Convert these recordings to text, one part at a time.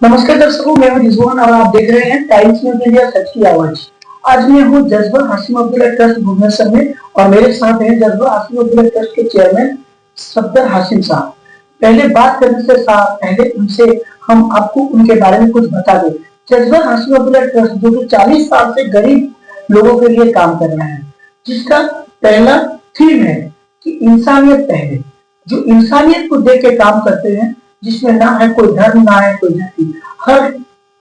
नमस्कार दर्शकों, मैं हूं रिजवान और आप देख रहे हैं टाइम्स न्यूज इंडिया सच की आवाज। आज मैं हूं जज्बा हाशिम अब्दुल्ला ट्रस्ट भुवनेश्वर में और मेरे साथ हैं जज्बा हाशिम अब्दुल्ला ट्रस्ट के चेयरमैन सफदर हाशिम साहब। पहले बात करने से पहले उनसे हम आपको उनके बारे में कुछ बता दें। जज्बा हाशिम अब्दुल्ला ट्रस्ट जो कि 40 साल से गरीब लोगों के लिए काम कर रहा है, जिसका पहला थीम है कि इंसानियत पहले। जो इंसानियत को देख के काम करते हैं, जिसमें ना है कोई धर्म ना है कोई जाति। हर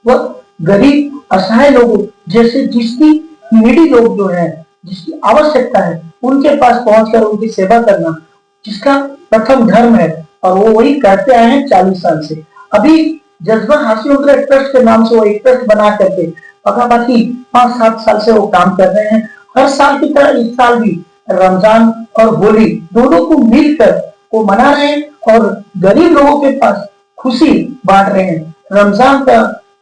वक्त गरीब असहाय लोगों जैसे जिसकी नीडी लोग जो है, जिसकी आवश्यकता है, उनके पास पहुंचकर उनकी सेवा करना जिसका प्रथम धर्म है और वो वही करते आए हैं 40 साल से। अभी जज्बा हाशिम अब्दुल्ला ट्रस्ट के नाम से वो एक ट्रस्ट बना करके बाकी 5-7 साल से वो काम कर रहे हैं। हर साल की तरह इस साल भी रमजान और होली दोनों को मिलकर वो मना रहे हैं और गरीब लोगों के पास खुशी बांट रहे हैं। रमजान का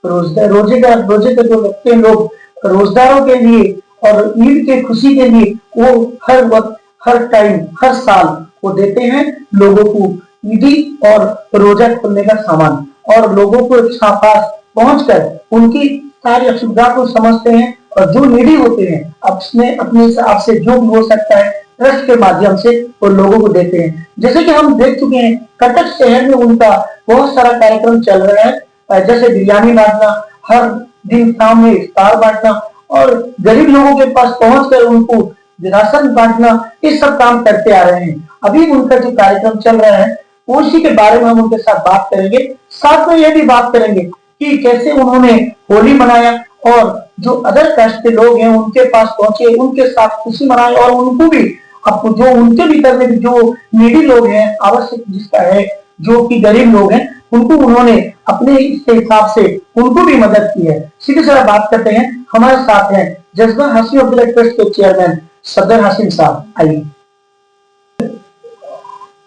रोजे का जो लगते हैं लोग रोजदारों के लिए और ईद के खुशी के लिए वो हर वक्त हर टाइम हर साल वो देते हैं लोगों को ईदी और रोजा खोलने का सामान, और लोगों को पास पहुंचकर उनकी सारी असुविधा को समझते हैं और जो नीडी होते हैं अपने हिसाब से जो भी हो सकता है ट्रस्ट के माध्यम से वो लोगों को देते हैं। जैसे कि हम देख चुके हैं कटक शहर में उनका बहुत सारा कार्यक्रम चल रहा है, जैसे बिरयानी बांटना, हर दिन शाम में इफ्तार बांटना और गरीब लोगों के पास पहुंचकर उनको राशन बांटना, ये सब काम करते आ रहे हैं। अभी उनका जो कार्यक्रम चल रहा है उसी के बारे में हम उनके साथ बात करेंगे। साथ में यह भी बात करेंगे कि कैसे उन्होंने होली मनाया और जो अदर कास्ट के लोग हैं उनके पास पहुंचे, उनके साथ खुशी मनाई और उनको भी आपको जो उनके भीतर में जो नीडी लोग हैं, आवश्यक जिसका है, जो कि गरीब लोग हैं, उनको उन्होंने अपने हिसाब से उनको भी मदद की है। सीधे सीधा बात करते हैं। हमारे साथ हैं जज्बा हाशिम अब्दुल्ला ट्रस्ट के चेयरमैन सफदर हाशिम साहब। आइए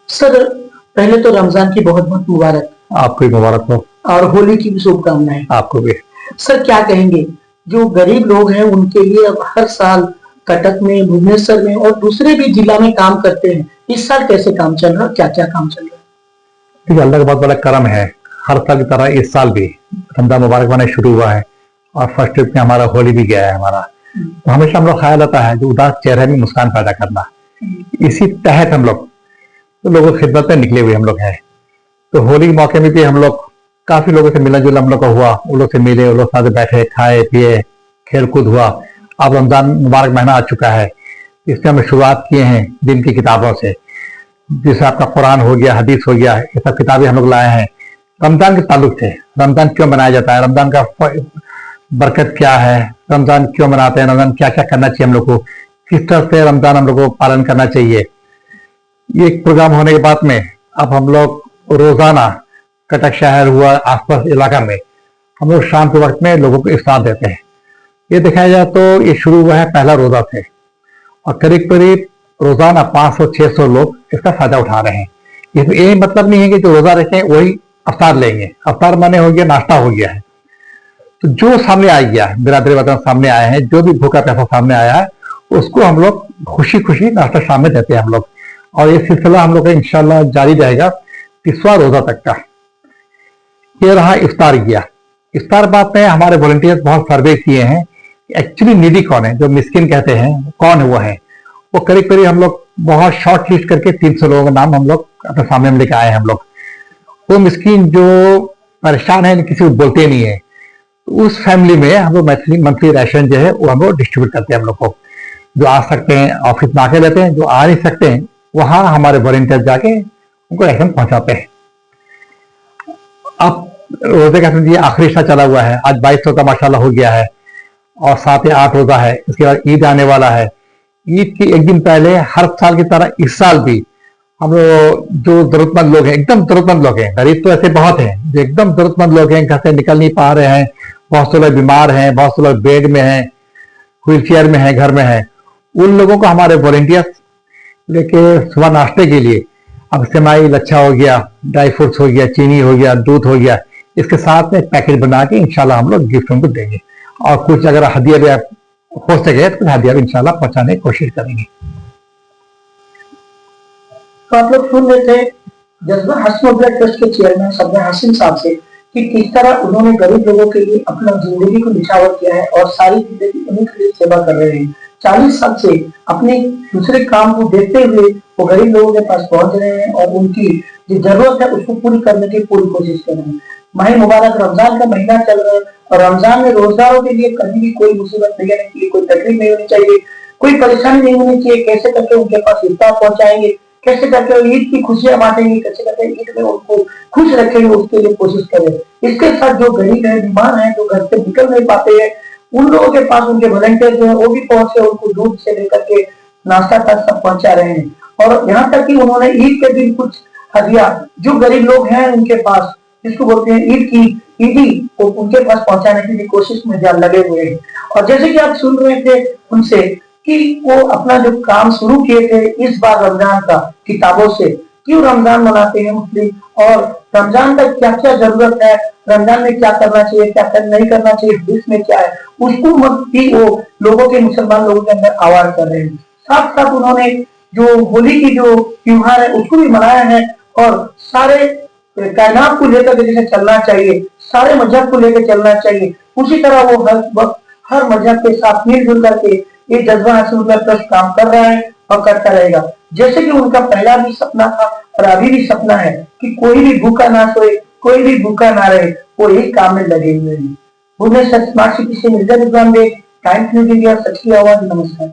सर, पहले तो रमजान की बहुत बहुत मुबारक। आपको भी मुबारक हो और होली की भी शुभकामनाएं। आपको भी। सर, क्या कहेंगे जो गरीब लोग हैं उनके लिए अब हर साल कटक में, भुवनेश्वर में और दूसरे भी जिला में काम करते हैं, इस साल कैसे काम चल रहा है, क्या क्या काम चल रहा है? अल्लाह का बहुत बड़ा करम है, हर साल की तरह इस साल भी रमजान मुबारक मनाना शुरू हुआ है और फर्स्ट ट्रिप में हमारा होली भी गया है हमारा। तो हमेशा हम लोग ख्याल आता है जो उदास चेहरे में मुस्कान पैदा करना, इसी तहत हम लोग तो लोगों की खिदमत में निकले हुए हम लोग हैं। तो होली के मौके में भी हम लोग काफी लोगों से मिलना जुलना हम लोग का हुआ, उन लोग से मिले, उन लोग साथ बैठे, खाए पिए, खेल कूद हुआ। अब रमजान मुबारक महीना आ चुका है, इसमें हम शुरुआत किए हैं दिन की किताबों से, जैसे आपका कुरान हो गया, हदीस हो गया, ये सब किताबें हम लोग लाए हैं रमजान के ताल्लुक से। रमजान क्यों मनाया जाता है, रमजान का बरकत क्या है, रमजान क्यों मनाते हैं, रमजान क्या क्या करना चाहिए हम लोग को, किस तरह से रमजान हम लोग को पालन करना चाहिए। ये प्रोग्राम होने के बाद में अब हम लोग रोजाना कटक शहर हुआ आसपास इलाका में हम लोग शाम के वक्त में लोगों को इफ्तार देते हैं। ये दिखाया जाए तो ये शुरू हुआ है पहला रोजा से और करीब करीब रोजाना 500-600 लोग इसका फायदा उठा रहे हैं। इसमें ये मतलब नहीं है कि जो रोजा रखें वही अफ्तार लेंगे, अफ्तार माने हो गया नाश्ता हो गया है। तो जो सामने आ गया है, बिरादरी वतन सामने आए हैं, जो भी भूखा प्यासा सामने आया है, उसको हम लोग खुशी खुशी नाश्ता शाम में देते हैं हम लोग। और ये सिलसिला हम लोग का इंशाल्लाह जारी रहेगा 30वां रोजा तक का। ये रहा इफ्तार किया। इफ्तार बात में हमारे वॉलंटियर्स बहुत सर्वे किए हैं एक्चुअली नीडी कौन है, जो मिस्किन कहते हैं कौन है, वो करीब करीब हम लोग बहुत शॉर्ट लिस्ट करके 300 लोगों का नाम हम लोग अपने सामने में लेके आए हैं हम लोग। वो मिस्किन जो परेशान है, किसी को बोलते नहीं है, तो उस फैमिली में हम लोग मंथली राशन जो है वो हम लोग डिस्ट्रीब्यूट करते हैं। हम लोग को जो आ सकते हैं ऑफिस में आके लेते हैं, जो आ नहीं सकते हैं वहां हमारे वॉलंटियर जाके उनको राशन पहुंचाते हैं। अब रोजे का समझिए आखिरी हिस्सा चला हुआ है, आज 22 रोजा माशाल्लाह हो गया है और 7 या 8 रोजा है। इसके बाद ईद आने वाला है। ईद के एक दिन पहले हर साल की तरह इस साल भी हम लोग जो जरूरतमंद लोग हैं, एकदम जरूरतमंद लोग हैं, गरीब तो ऐसे बहुत हैं जो एकदम जरूरतमंद लोग हैं, घर से निकल नहीं पा रहे हैं, बहुत से लोग बीमार हैं, बहुत से लोग बेड में हैं, व्हील चेयर में हैं, घर में हैं, उन लोगों को हमारे वॉलंटियर्स लेके सुबह नाश्ते के लिए अब सेमाई लच्छा हो गया, ड्राई फ्रूट्स हो गया, चीनी हो गया, दूध हो गया, इसके साथ में पैकेट बना के इंशाल्लाह हम लोग गिफ्ट उनको देंगे और कुछ अगर हदिया भी हो सके तो हदिया भी इंशाल्लाह पहुंचाने की कोशिश करेंगे। तो आप लोग सुन लेते हैं जज्बा हाशिम अब्दुल्ला ट्रस्ट के चेयरमैन सफदर हाशिम साहब से कि किस तरह उन्होंने गरीब लोगों के लिए अपना जिंदगी को निछावर किया है और सारी जिंदगी उन्हीं के लिए सेवा कर रहे हैं। 40 साल से अपने दूसरे काम को देखते हुए वो गरीब लोगों के पास पहुंच रहे हैं और उनकी जो जरूरत है उसको पूरी करने की पूरी कोशिश कर रहे हैं। माह मुबारक रमजान का महीना चल रहा है और रमजान में रोजगारों के लिए कभी भी कोई मुसीबत नहीं आनी चाहिए, कोई तकलीफ नहीं होनी चाहिए, कोई परेशानी नहीं होनी चाहिए। कैसे करके उनके पास इफ्तार पहुंचाएंगे, कैसे करके ईद की खुशियां बांटेंगे, कैसे करके ईद में उनको खुश रखेंगे, उसके लिए कोशिश करें। इसके साथ जो गरीब है, बीमार है, जो घर से निकल नहीं पाते हैं, उन लोगों के पास उनके वॉलंटियर जो है वो भी पहुंचे, उनको दूध से लेकर के नाश्ता तक सब पहुंचा रहे हैं। और यहाँ तक कि उन्होंने ईद के दिन कुछ हदिया जो गरीब लोग हैं उनके पास, जिसको बोलते हैं ईद की ईदी, तो उनके पास पहुंचाने की भी कोशिश में जान लगे हुए हैं। और जैसे कि आप सुन रहे थे उनसे कि वो अपना जो काम शुरू किए थे इस बार रमजान का, किताबों से क्यों रमजान मनाते हैं मुस्लिम और रमजान का क्या क्या जरूरत है, रमजान में क्या करना चाहिए, क्या नहीं करना चाहिए, हदीस में क्या है, उसको भी वो लोगों के, मुसलमान लोगों के अंदर आवाज कर रहे हैं। साथ साथ उन्होंने जो होली की जो त्योहार है उसको भी मनाया है और सारे कायनात को लेकर जैसे चलना चाहिए, सारे मजहब को लेकर चलना चाहिए, उसी तरह वो हर वक्त हर मजहब के साथ मिलजुल करके ये जज्बा हसीमुल्लाह ट्रस्ट काम कर रहा है और करता रहेगा। जैसे कि उनका पहला भी सपना था और अभी भी सपना है कि कोई भी भूखा ना सोए, कोई भी भूखा ना रहे, वो यही काम में लगे हुए हैं। भुवनेश्वर स्मार्ट सिटी से Mirza Rizwan Baig, Times News India, सच की आवाज। नमस्कार।